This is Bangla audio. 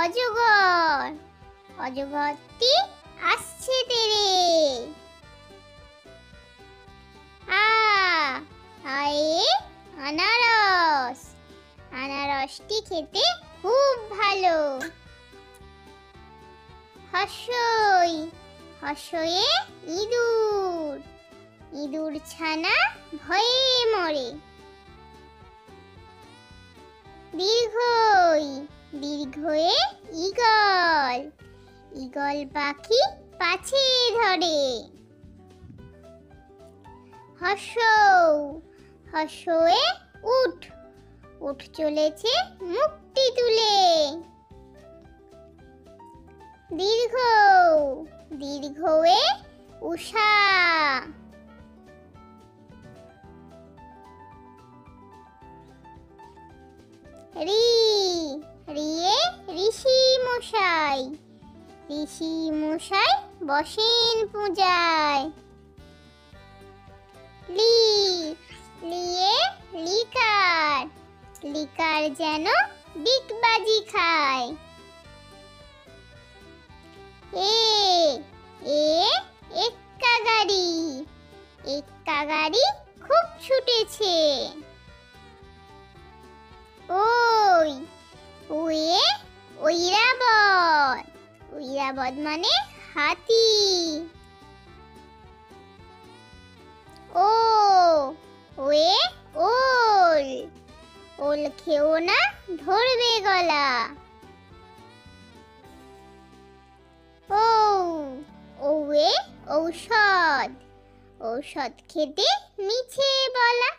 অজগর, অজগরটি আসছে তেরে। আয়ে আনারস, আনারসটি খেতে খুব ভালো। হর্ষই, হর্ষয়ে ইঁদুর, ইঁদুর ছানা ভয়ে মরে। দীর্ঘই, দীর্ঘয়ে ঈগল, ঈগল পাখি পাছে ধরে। হর্ষৌ, হর্ষয়ে উট, উট চলেছে মুখটি তুলে। দীর্ঘ, দীর্ঘয়ে উষা, রি, রিয়ে ঋষি মশাই, ঋষি মশাই বসেন পূজায়। লি, লিয়ে লিকার, লিকার যেন ডিগবাজি খায়। এ, এক্কা গাড়ি, এক্কা গাড়ি খুব ছুটেছে। ওই, ওয়ে ঐরাবত, ঐরাবত মানে হাতি। ও, ওয়ে ওল, ওল খেও না ধরবে গলা। ও, ওয়ে ঔষধ, ঔষধ খেতে মিছে বলা।